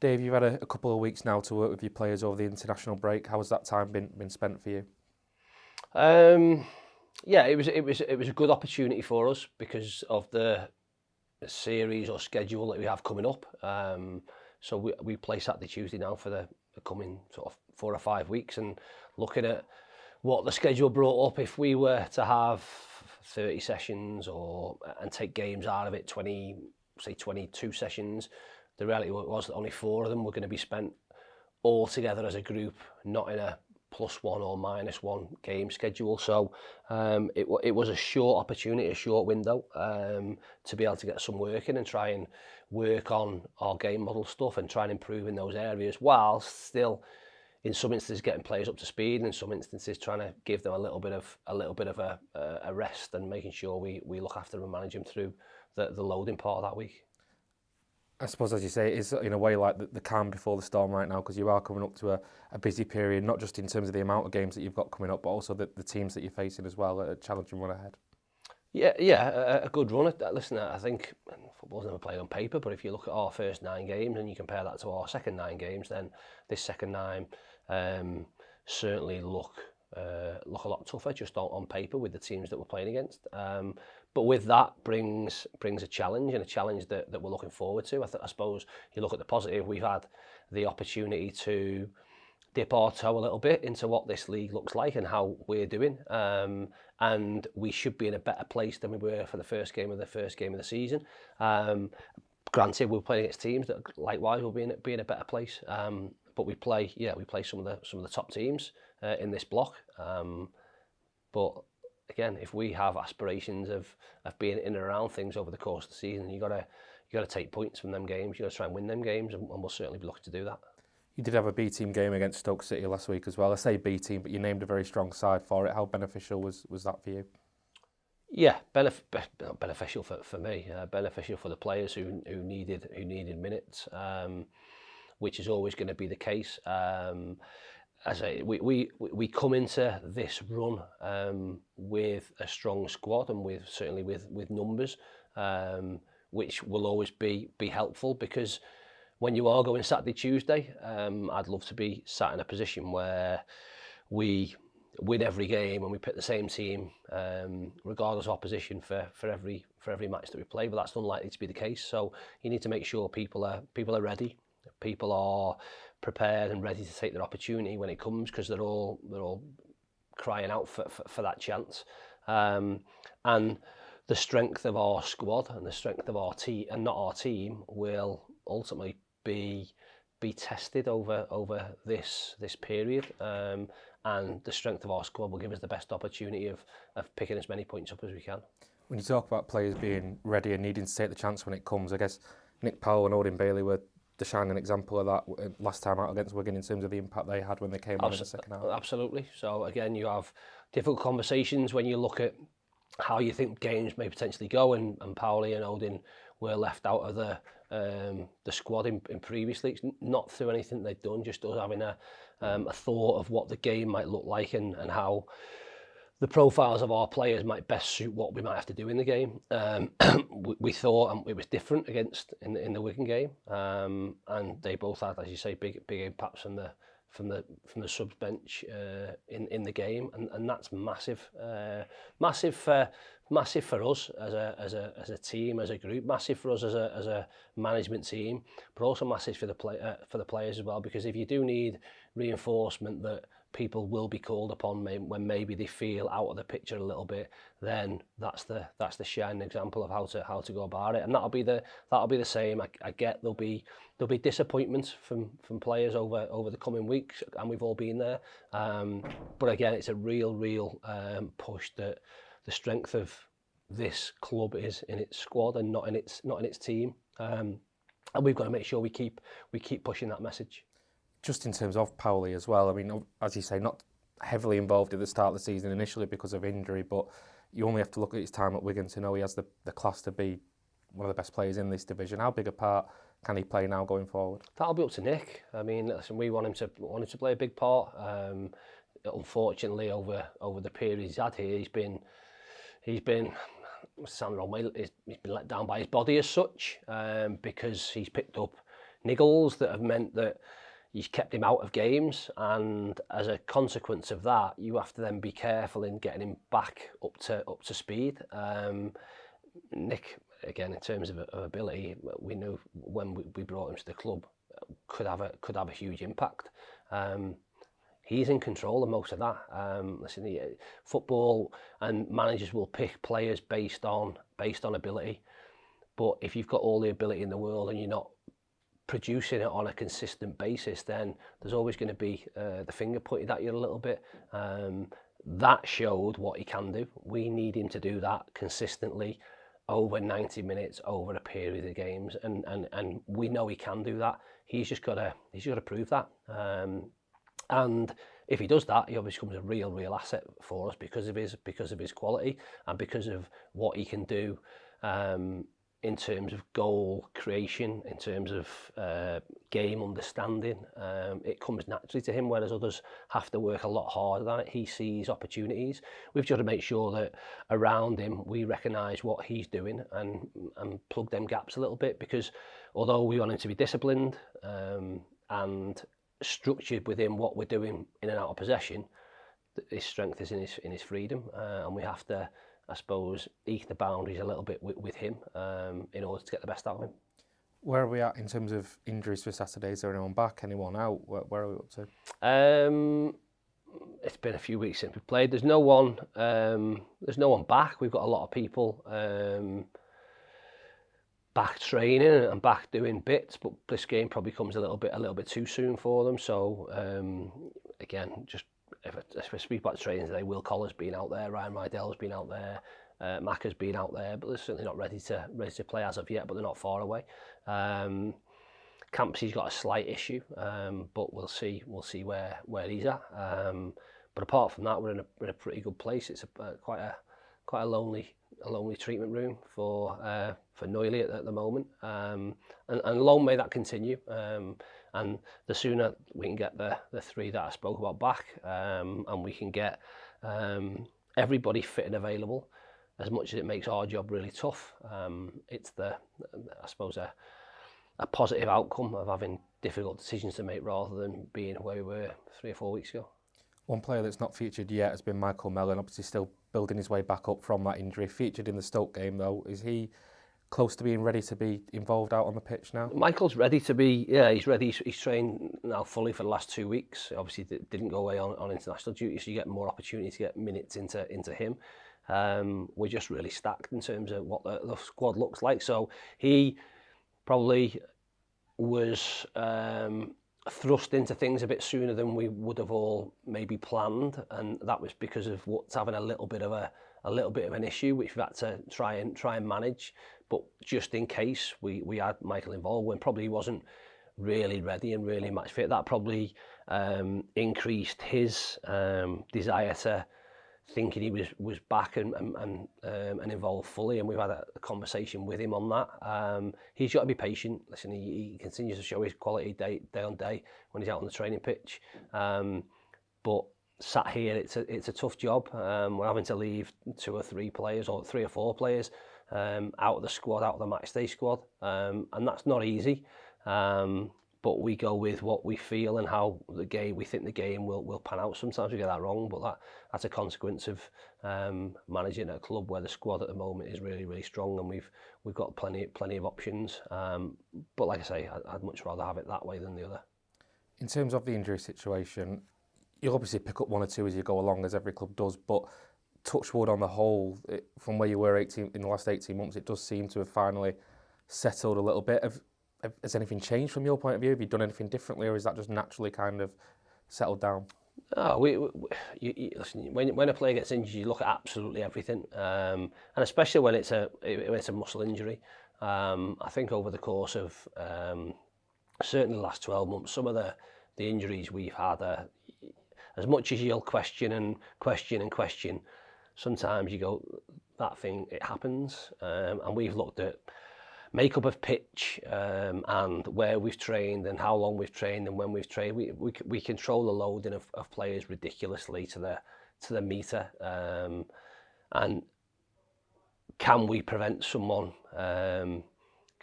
Dave, you've had a couple of weeks now to work with your players over the international break. How has that time been spent for you? Um, yeah, it was a good opportunity for us because of the series or schedule that we have coming up. So we play Saturday, Tuesday now for the coming sort of 4 or 5 weeks, and looking at what the schedule brought up, if we were to have 30 sessions or and take games out of it, 22 sessions, the reality was that only 4 of them were going to be spent all together as a group, not in a +1 or -1 game schedule. So it was a short opportunity, a short window to be able to get some work in and try and work on our game model stuff and try and improve in those areas, while still in some instances getting players up to speed, and in some instances trying to give them a little bit of a rest, and making sure we look after them and manage them through the loading part of that week. I suppose, as you say, it is in a way like the calm before the storm right now, because you are coming up to a busy period, not just in terms of the amount of games that you've got coming up, but also the teams that you're facing as well, a challenging run ahead. Yeah, a good run. Listen, I think football's never played on paper, but if you look at our first 9 games and you compare that to our second 9 games, then this second 9 certainly look a lot tougher just on paper with the teams that we're playing against. But with that brings a challenge, and a challenge that we're looking forward to. I suppose you look at the positive, we've had the opportunity to dip our toe a little bit into what this league looks like and how we're doing. And we should be in a better place than we were for the first game of the season. Granted, we're playing against teams that likewise will be in a better place. But we play some of the top teams in this block. But again, if we have aspirations of being in and around things over the course of the season, you got to take points from them games. You got to try and win them games, and we'll certainly be looking to do that. You did have a B team game against Stoke City last week as well. I say B team, but you named a very strong side for it. How beneficial was that for you? Yeah, beneficial for me, beneficial for the players who needed minutes, which is always going to be the case. As we come into this run with a strong squad, and certainly with numbers, which will always be helpful, because when you are going Saturday, Tuesday, I'd love to be sat in a position where we win every game and we pick the same team, regardless of opposition, for every match that we play. But that's unlikely to be the case. So you need to make sure people are ready, people are prepared and ready to take their opportunity when it comes, because they're all crying out for that chance. And the strength of our squad and the strength of our team, and not our team, will ultimately be tested over this period, and the strength of our squad will give us the best opportunity of picking as many points up as we can. When you talk about players being ready and needing to take the chance when it comes, I guess Nick Powell and Odin Bailey were the shining example of that last time out against Wigan, in terms of the impact they had when they came on in the second half. Absolutely. So again, you have difficult conversations when you look at how you think games may potentially go, and Powell and Odin were left out of the squad in previously. It's not through anything they've done, just us having a thought of what the game might look like, and how the profiles of our players might best suit what we might have to do in the game. We thought it was different in the Wigan game, and they both had, as you say, big impacts from the subs bench in the game, and that's massive for us as a team, as a group, massive for us as a management team, but also massive for the players as well, because if you do need reinforcement that people will be called upon when maybe they feel out of the picture a little bit, then that's the shining example of how to go about it. And that'll be the same. I get there'll be disappointments from players over the coming weeks, and we've all been there. But again, it's a real push that the strength of this club is in its squad and not in its team. And we've got to make sure we keep pushing that message. Just in terms of Powell as well, I mean, as you say, not heavily involved at the start of the season initially because of injury, but you only have to look at his time at Wigan to know he has the class to be one of the best players in this division. How big a part can he play now going forward? That'll be up to Nick. I mean, listen, we want him to play a big part. Unfortunately, over the period he's had here, he's been he's been let down by his body as such, because he's picked up niggles that have meant that you've kept him out of games, and as a consequence of that, you have to then be careful in getting him back up to speed. Nick, again, in terms of ability, we knew when we brought him to the club, could have a huge impact. He's in control of most of that. Football and managers will pick players based on ability, but if you've got all the ability in the world and you're not producing it on a consistent basis, then there's always going to be the finger pointed at you a little bit. That showed what he can do. We need him to do that consistently over 90 minutes over a period of games, and we know he can do that. He's just got to prove that. And if he does that, he obviously becomes a real asset for us because of his quality and because of what he can do in terms of goal creation, in terms of game understanding. It comes naturally to him, whereas others have to work a lot harder than it. He sees opportunities. We've just got to make sure that around him we recognise what he's doing and plug them gaps a little bit, because although we want him to be disciplined and structured within what we're doing in and out of possession, his strength is in his freedom, and we have to, I suppose, eke the boundaries a little bit with him in order to get the best out of him. Where are we at in terms of injuries for Saturday? Is there anyone back, anyone out? Where are we up to? It's been a few weeks since we played. There's no one back. We've got a lot of people back training and back doing bits, but this game probably comes a little bit too soon for them. So again, just if I speak about training today, Will Collar's been out there, Ryan Rydell's been out there, Macca's been out there, but they're certainly not ready to play as of yet, but they're not far away. Campsey's got a slight issue, but we'll see where he's at. But apart from that, we're in a pretty good place. It's quite a lonely treatment room for Noiley at the moment, and long may that continue. And the sooner we can get the three that I spoke about back, and we can get everybody fit and available, as much as it makes our job really tough, it's I suppose a positive outcome of having difficult decisions to make rather than being where we were 3 or 4 weeks ago. One player that's not featured yet has been Michael Mellon, obviously still building his way back up from that injury. Featured in the Stoke game though. Is he close to being ready to be involved out on the pitch now? Michael's ready to be, yeah, he's ready. He's trained now fully for the last 2 weeks. Obviously didn't go away on international duty, so you get more opportunity to get minutes into him. We're just really stacked in terms of what the squad looks like. So he probably was thrust into things a bit sooner than we would have all maybe planned, and that was because of what's having a little bit of an issue, which we've had to try and manage. But just in case we had Michael involved when probably he wasn't really ready and really match fit, that probably increased his desire to thinking he was back and involved fully, and we've had a conversation with him on that. He's got to be patient. Listen, he continues to show his quality day on day when he's out on the training pitch. But sat here, it's a tough job. We're having to leave 2 or 3 players, or 3 or 4 players, out of the squad, out of the matchday squad, and that's not easy. But we go with what we feel and how we think the game will pan out. Sometimes we get that wrong, but that's a consequence of managing a club where the squad at the moment is really strong, and we've got plenty of options. But like I say, I'd much rather have it that way than the other. In terms of the injury situation, you'll obviously pick up 1 or 2 as you go along, as every club does, but touch wood on the whole, from where you were in the last 18 months, it does seem to have finally settled a little bit. Has anything changed from your point of view? Have you done anything differently, or is that just naturally kind of settled down? Oh, listen, when a player gets injured, you look at absolutely everything, and especially when it's a muscle injury. I think over the course of certainly the last 12 months, some of the injuries we've had, as much as you'll question, sometimes you go, that thing, it happens, and we've looked at makeup of pitch, and where we've trained and how long we've trained and when we've trained. We control the loading of players ridiculously to the meter, and can we prevent someone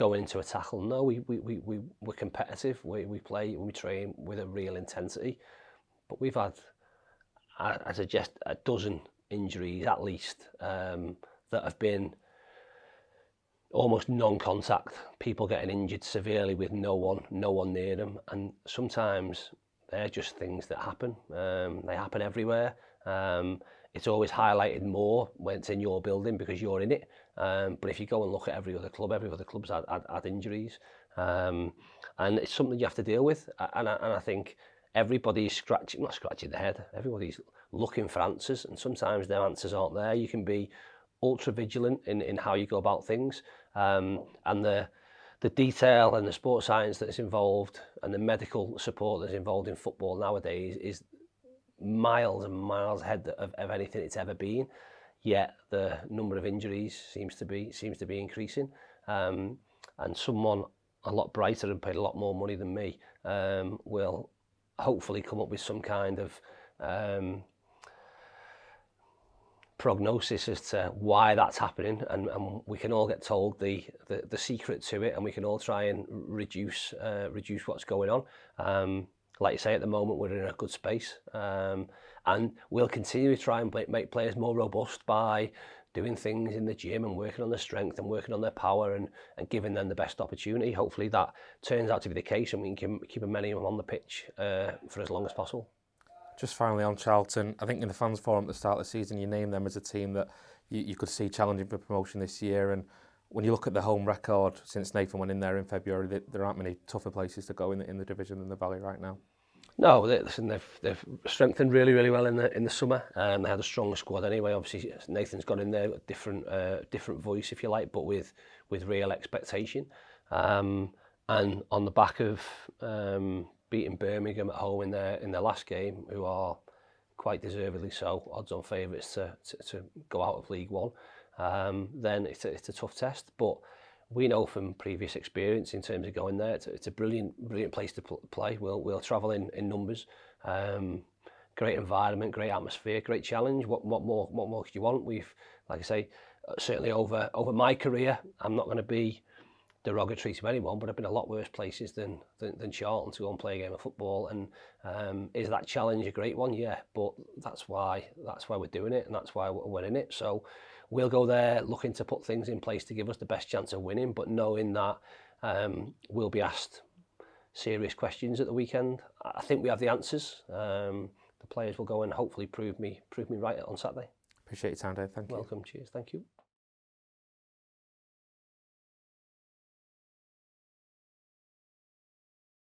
going into a tackle. No, we're competitive. We play, we train with a real intensity. But we've had, I suggest, a dozen injuries at least that have been almost non-contact. People getting injured severely with no one near them, and sometimes they're just things that happen. They happen everywhere. It's always highlighted more when it's in your building because you're in it. But if you go and look at every other club's had injuries, and it's something you have to deal with. And I think everybody's not scratching their head. Everybody's looking for answers, and sometimes their answers aren't there. You can be ultra vigilant in how you go about things, and the detail and the sports science that's involved and the medical support that's involved in football nowadays is miles and miles ahead of anything it's ever been. Yet the number of injuries seems to be increasing, and someone a lot brighter and paid a lot more money than me will hopefully come up with some kind of prognosis as to why that's happening, and we can all get told the secret to it, and we can all try and reduce what's going on. Like you say, at the moment we're in a good space, and we'll continue to try and make players more robust by doing things in the gym and working on their strength and working on their power and giving them the best opportunity. Hopefully that turns out to be the case, and we can keep many of them on the pitch for as long as possible. Just finally on Charlton, I think in the fans forum at the start of the season you named them as a team that you could see challenging for promotion this year, and when you look at the home record since Nathan went in there in February, there aren't many tougher places to go in the division than the Valley right now. No, they've strengthened really well in the summer. They had a strong squad anyway. Obviously, Nathan's got in there, different voice if you like, but with real expectation. And on the back of beating Birmingham at home in their last game, who are quite deservedly so odds-on favourites to go out of League One, then it's a tough test. But we know from previous experience in terms of going there, it's a brilliant place to play. We'll travel in numbers. Great environment, great atmosphere, great challenge. What more could you want? We've, like I say, certainly over my career, I'm not going to be derogatory to anyone, but I've been a lot worse places than Charlton to go and play a game of football. And is that challenge a great one? Yeah, but that's why we're doing it, and that's why we're in it. So we'll go there looking to put things in place to give us the best chance of winning, but knowing that we'll be asked serious questions at the weekend. I think we have the answers. The players will go and hopefully prove me right on Saturday. Appreciate your time, Dave. Thank you. Welcome. Cheers. Thank you.